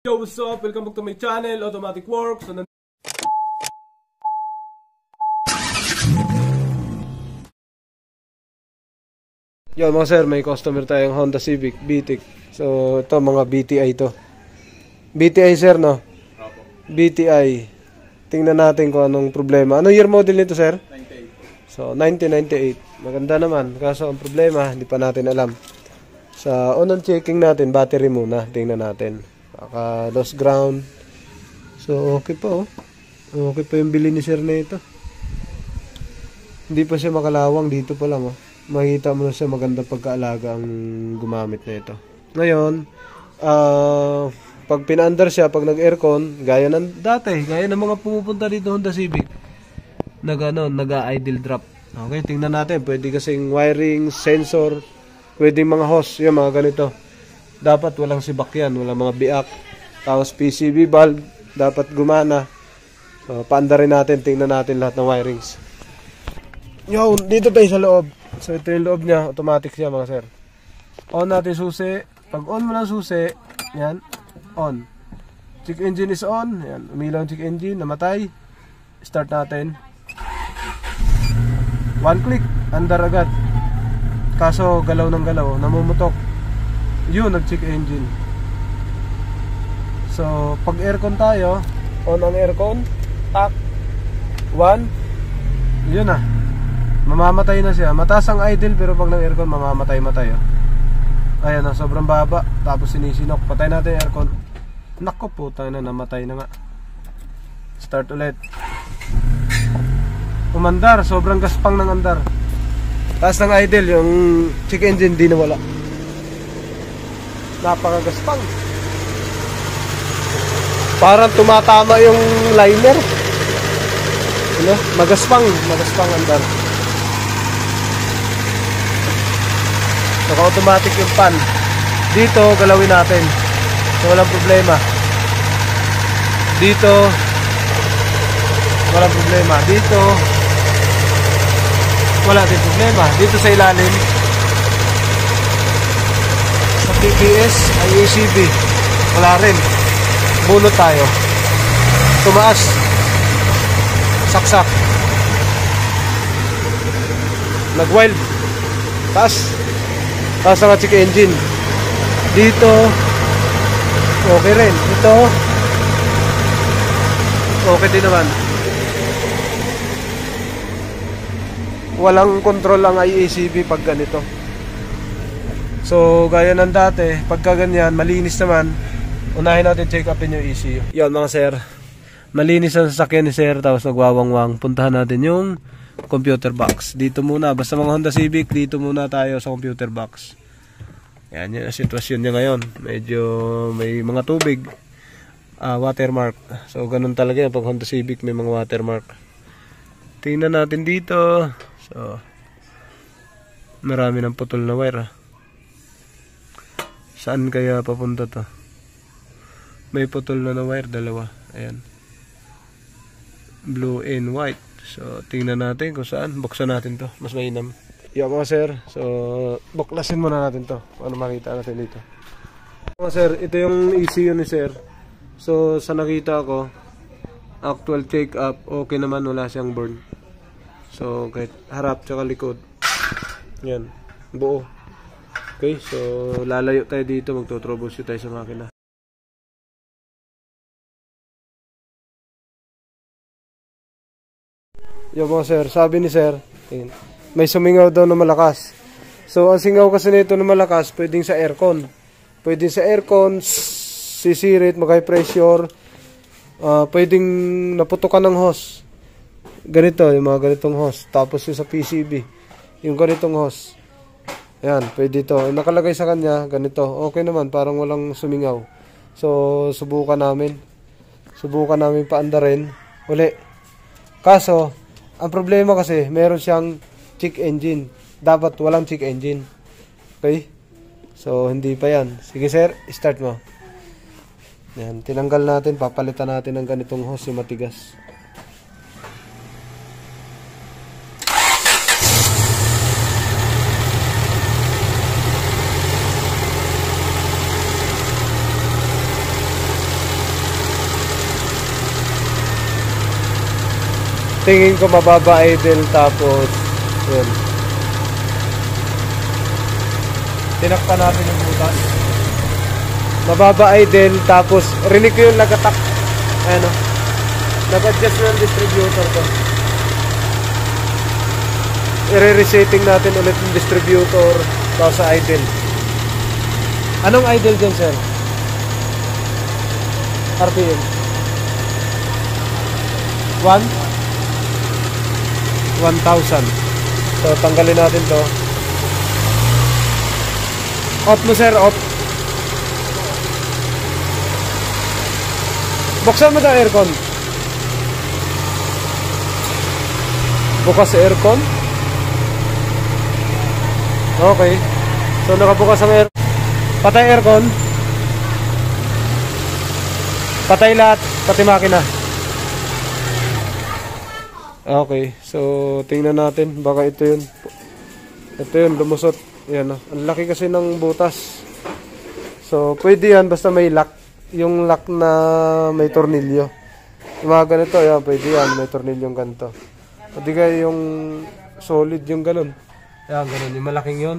Yo, what's up? Welcome back to my channel, Automatic Works. So, yo mga sir, may customer tayong Honda Civic BTEC. So ito mga BTI to. BTI sir, no? BTI. Tingnan natin kung anong problema. Ano year model nito sir? 98. So 1998. Maganda naman. Kaso ang problema, hindi pa natin alam. Sa unang checking natin, battery muna. Tingnan natin. Baka lost ground. So okay pa oh. Okay pa yung bili ni sir na ito. Hindi pa siya makalawang, dito pa lang oh. Makikita mo na siya magandang pagkaalaga ang gumamit na ito. Ngayon, pag pinaandar siya, pag nag-aircon, gaya ng dati, gaya ng mga pumupunta dito Honda Civic, nag-idle drop. Okay, tingnan natin. Pwede kasing wiring, sensor, pwedeng mga hose, yung mga ganito. Dapat walang sibak yan, walang mga biak. Tapos PCV valve, dapat gumana. So, paandarin natin, tingnan natin lahat ng wirings. Yo, dito tayo sa loob. So ito yung loob niya, automatic siya mga sir. On natin susi. Pag on mo ng susi, yan, on. Check engine is on. Yan, umilaw ang check engine, namatay. Start natin. One click, andar agad. Kaso galaw ng galaw, namumutok. Yun, nag-check engine. So pag aircon tayo, on ang aircon, tak. One, yun na. Mamamatay na siya. Mataas ang idle pero pag ng aircon mamamatay-matay oh. Ayan oh, sobrang baba. Tapos sinisinok. Patay natin yung aircon. Nako po, tayo na, namatay na nga. Start ulit. Umandar, sobrang gaspang ng andar. Taas ng idle, yung check engine di nawala. Napakagaspang. Parang tumatama yung liner. Ano? Magaspang andar. Naka-automatic yung pan. Dito, galawin natin. So, walang problema. Dito, walang problema. Dito, wala din problema. Dito sa ilalim, sa PPS, ay ACB. Wala rin. Bunot tayo. Tumaas. Saksak. Nag-wild. Taas. Taas ang check engine. Dito okay rin. Ito okay din naman. Walang control ang IACB pag ganito. So gaya ng dati, pagka ganyan malinis naman, unahin natin check upin yung ECU. Yan mga sir, malinis ang sasakyan ni sir. Tapos nagwawangwang. Puntahan natin yung computer box. Dito muna, basta mga Honda Civic, dito muna tayo sa computer box. Yan yung sitwasyon niya ngayon. Medyo may mga tubig, watermark. So ganun talaga yan pag Honda Civic may mga watermark. Tingnan natin dito. So marami ng putol na wire. Saan kaya papunta to? May putol na wire, dalawa. Ayan, blue and white. So, tingnan natin kung saan. Buksan natin to. Mas mainam. Yo mga sir. So, buklasin muna natin to. Ano makita natin dito. Mga sir, ito yung ECU ni sir. So, sa nakita ko, actual check up, okay naman. Wala siyang burn. So, kahit harap tsaka likod. Yan. Buo. Okay. So, lalayo tayo dito. Magto-troubleshoot tayo sa makina. Yo mga sir, sabi ni sir, may sumingaw daw na malakas. So ang singaw kasi nito na malakas, pwedeng sa aircon. Pwedeng sa aircon, sisirit, mag-high pressure. Pwedeng naputukan ng hose. Ganito, yung mga ganitong hose. Tapos yung sa PCB, yung ganitong hose. Ayan, pwede ito. Nakalagay sa kanya, ganito. Okay naman, parang walang sumingaw. So subukan namin. Subukan namin paandarin. Uli. Kaso, ang problema kasi, meron siyang check engine. Dapat walang check engine. Okay? So, hindi pa yan. Sige sir, start mo. Yan, tinanggal natin, papalitan natin ng ganitong hose yung matigas. tingin ko mababa idle, tapos yun. Tinakpan natin yung butas. Mababa idle, tapos rinig ko yung nagatak. Ayan o. Nag-adjust na yung distributor ko. I-resetting natin ulit yung distributor para sa idle. Anong idle dyan, sir? RPM 1,000. So tanggalin natin to. Off mo, sir, off. Buksan mo daw aircon. Bukas sa aircon. Okay. So nakabukas ang aircon. Patay aircon. Patay lahat, pati makina. Okay, so tingnan natin, baka ito yun. Ito yun, lumusot. Yan, ang laki kasi ng butas. So pwede yan, basta may lock. Yung lock na may tornilyo. Yung mga ganito, yan, pwede yan, may tornilyong ganito. Pwede kaya yung solid yung ganun. Yan, ganun, yung malaking yun.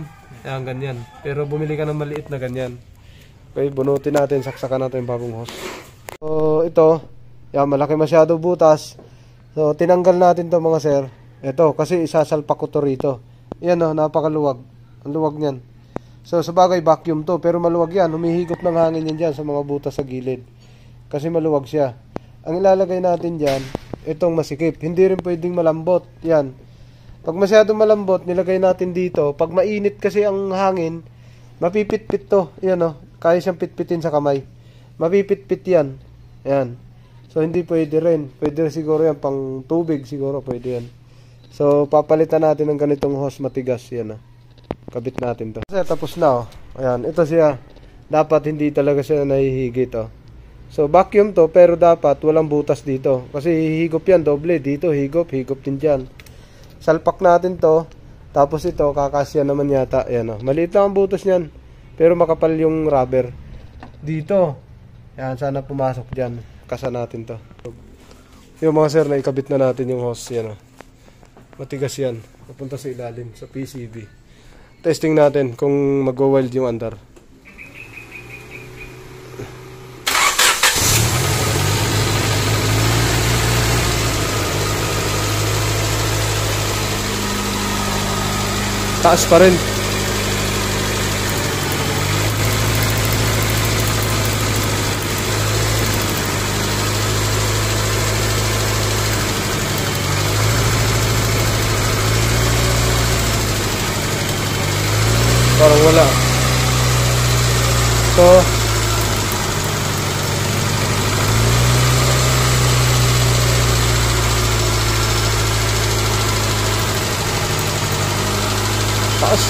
Yan, ganyan. Pero bumili ka ng maliit na ganyan. Okay, bunutin natin, saksakan natin yung bagong hose. So ito, yan, malaki masyado butas. So tinanggal natin to mga sir. Ito, kasi isasalpak ko to rito. Yan o, napakaluwag. Ang luwag niyan. So sabagay vacuum to, pero maluwag yan. Humihigop ng hangin yan dyan sa mga butas sa gilid. Kasi maluwag siya. Ang ilalagay natin dyan, itong masikip. Hindi rin pwedeng malambot. Yan. Pag masyadong malambot, nilagay natin dito. Pag mainit kasi ang hangin, mapipit-pit to. Yan o, kaya siyang pitpitin sa kamay. Mapipit-pit yan. Yan. So hindi pwede rin. Pwede rin siguro yan pang tubig siguro. Pwede yan. So papalitan natin ng ganitong hose matigas. Yan o. Kabit natin to. Kasi tapos na o. Ayan. Ito siya. Dapat hindi talaga siya nahihigit o. So vacuum to, pero dapat walang butas dito. Kasi hihigop yan doble. Dito higop. Higop din dyan. Salpak natin to. Tapos ito kakasya naman yata. Ayan o. Maliit lang ang butas nyan. Pero makapal yung rubber. Dito. Ayan. Sana pumasok dyan. Kasa natin to. Yung mga sir, naikabit na natin yung hose. Yan o. Matigas yan. Papunta sa ilalim. Sa PCB. Testing natin kung mag-weld yung andar. Taas pa rin. Parang wala. So taas.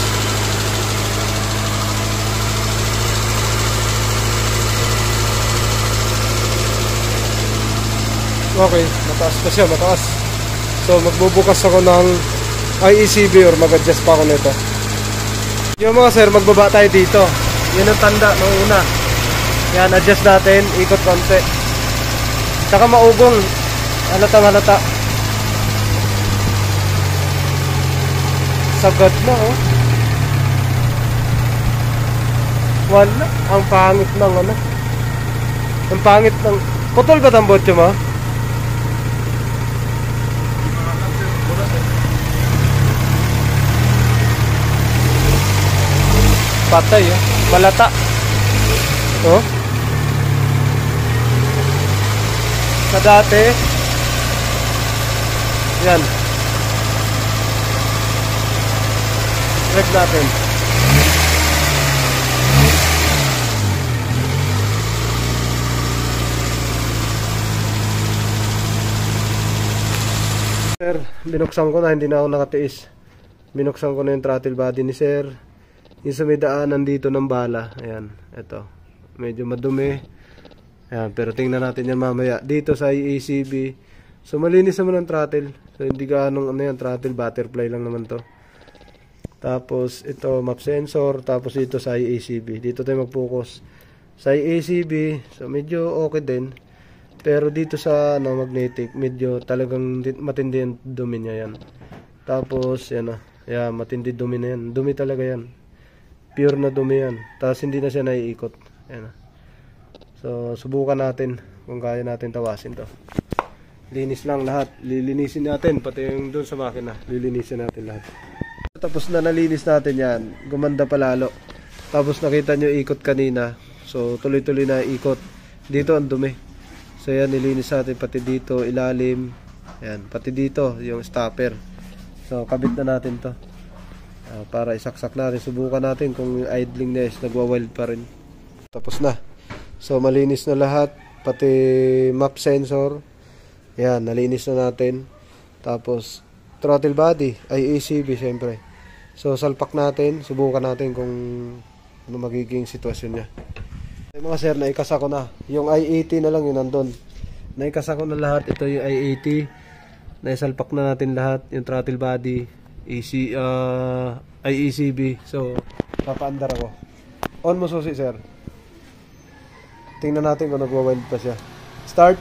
Okay, mataas pa siya, mataas. So magbubukas ako ng IECB or mag-adjust pa ako nito. Yung mga sir, magbaba tayo dito. Yan ang tanda nung una. Yan, adjust natin, ikot konti. Saka maugong. Halata. Sagad na oh. Wala. Ang pangit ng ano. Ang pangit ng... Putol ba tambotyo mo? Patay oh. Malata. Oh. Sa dati. Yan. Check natin. Sir, binuksan ko na, hindi na ako nakatiis. Binuksan ko na yung throttle body ni sir. Yung sa may daanan dito ng bala. Ayan, ito. Medyo madumi. Ayan, pero tingnan natin yan mamaya. Dito sa ACB. So malinis naman ang throttle. So hindi gaanong ano yan, throttle, butterfly lang naman to. Tapos ito, map sensor. Tapos dito sa ACB. Dito tayo mag-focus. Sa ACB, so medyo okay din. Pero dito sa ano, magnetic, medyo talagang matindi yung dumi niya yan. Tapos, yan na. Yeah, matindi dumi na yan. Dumi talaga yan. Pure na dumi yan. Tapos hindi na siya naiikot. Yan na. So, subukan natin kung kaya natin tawasin to. Linis lang lahat. Lilinisin natin. Pati yung doon sa makina. Lilinisin natin lahat. Tapos na nalinis natin yan. Gumanda pa lalo. Tapos nakita nyo ikot kanina. So, tuloy-tuloy na ikot. Dito ang dumi. So yan, nilinis natin pati dito, ilalim. Yan, pati dito, yung stopper. So, kabit na natin to. Para isaksak natin. Subukan natin kung yung idling niya is nagwa-wild pa rin. Tapos na. So, malinis na lahat. Pati map sensor. Yan, nalinis na natin. Tapos, throttle body, ay ACB syempre. So, salpak natin. Subukan natin kung ano magiging sitwasyon niya. Mga sir, naikasa ko na. Yung i80 na lang yun nandun. Naikasa ko na lahat. Ito yung i80. Naisalpak na natin lahat. Yung throttle body, IECB. So, papaandar ako. On mo susi, sir. Tingnan natin kung nagwa-wild pa siya. Start.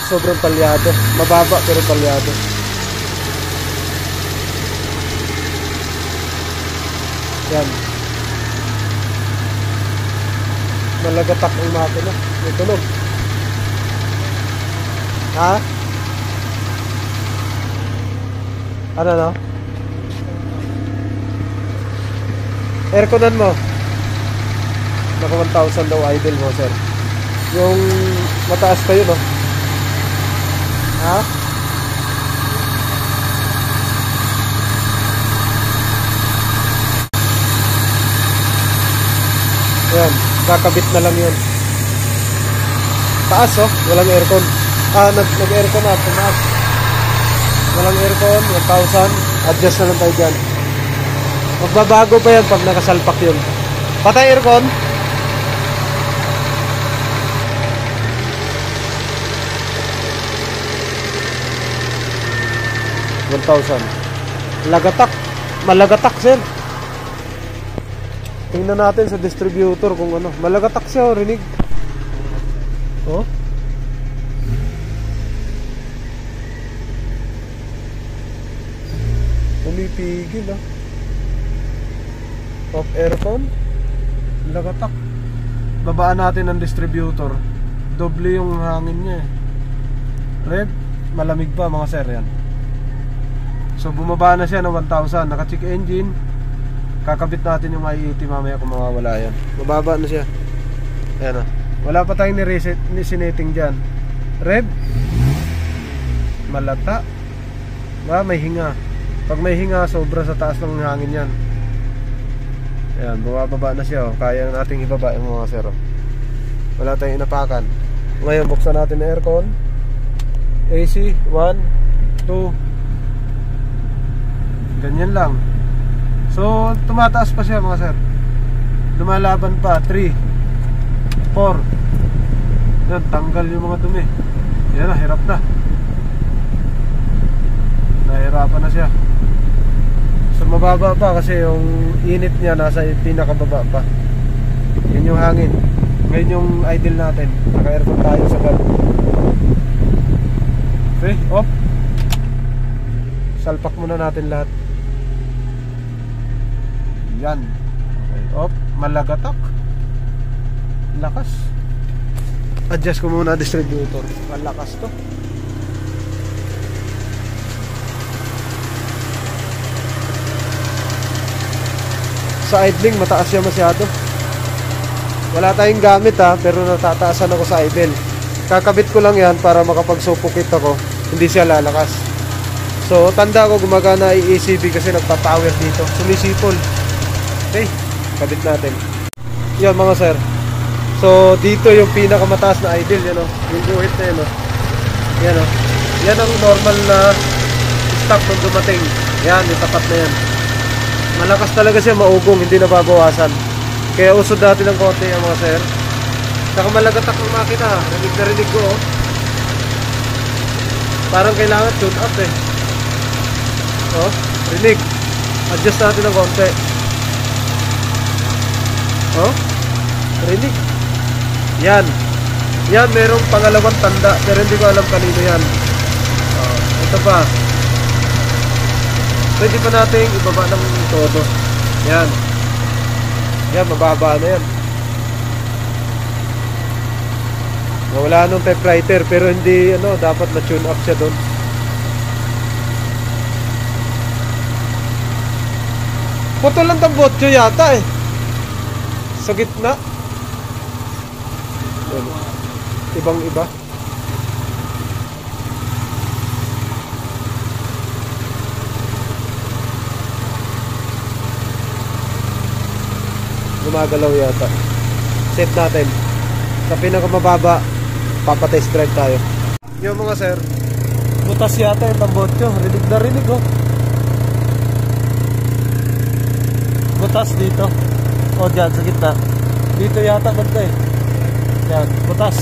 Sobrang palyado. Mababa pero palyado. Yan. Malagatak ang makina. May tunog. Ha? Ano no? Airconan mo. Naka 1,000 daw idle mo, sir. Yung mataas pa yun, no? Ha? Ayan, kakabit na lang yun. Taas, oh, walang aircon. Nag-aircon na, tumaas. Walang aircon, 1,000. Adjust na lang tayo dyan. Magbabago pa yan pag nakasalpak yun. Patay aircon. Lagatak. Malagatak, sir. Tingnan natin sa distributor kung ano. Malagatak siya, oh, rinig. Oh. Pumipigil, ah. Off aircon. Lagatak. Babaan natin ang distributor. Doble yung hangin niya, eh. Red, malamig pa, mga sir, yan. So, bumaba na siya ng 1,000. Naka-check engine. Kakabit natin yung i80 mamaya kung mawawala yan. Mababa na siya. Ayan o. Wala pa tayong ni-reset, ni-sineting dyan. Rev. Malata. May hinga. Pag may hinga, sobra sa taas ng hangin yan. Ayan, bumababa na siya o. Kaya nating ibaba yung mga sero. Wala tayong inapakan. Ngayon, buksan natin ang aircon. AC, 1, 2. Ganyan lang. So, tumataas pa siya, mga sir. Lumalaban pa. 3, 4. Yan, tanggal yung mga dumi. Yan na, hirap na. Nahirapan na siya. So, mababa pa kasi yung init niya nasa pinakababa pa. Yan yung hangin. Ngayon yung idle natin. Naka-aircon tayo sa gal. Okay, off. Salpak muna natin lahat. Yan. Okay, off. Malagatak. Lakas. Adjust ko muna distributor. Malakas to. Sa idling mataas siya masyado. Wala tayong gamit ha, pero natataasan ako sa idle. Kakabit ko lang yan para makapag-suffocate ako. Hindi siya lalakas. So tanda ko gumagana i-ECB kasi nagpa-power dito. Sumisipol. Okay, kabit natin. Yan mga sir. So dito yung pinakamataas na idle, yan o. Yung guhit na yan o. Yan o. Yan ang normal na stock nung dumating. Yan, yung tapat na yan. Malakas talaga siya, maugong, hindi nababawasan. Kaya usod natin ng konti yan mga sir. Saka malagatak ng makina. Narinig na rinig ko, oh. Parang kailangan tune up eh. Oh, rinig. Adjust natin ng konti. Oh? Rinig. Yan. Yan, merong pangalawang tanda. Pero hindi ko alam kanino yan. Ito pa. Pwede pa nating ibaba ng todo. Yan. Yan, mababa na yan. Wala nung typewriter pero hindi dapat na tune up siya doon. Puto lang ng botyo yata eh. Sa gitna. Ibang iba. Gumagalaw yata. Save natin. Sa pinakamababa, papatest drive tayo. Yung mga sir, butas yata yung tambotyo. Rinig na rinig oh. Butas dito. O dyan sa gitna. Dito yata banda eh. Yan, butas.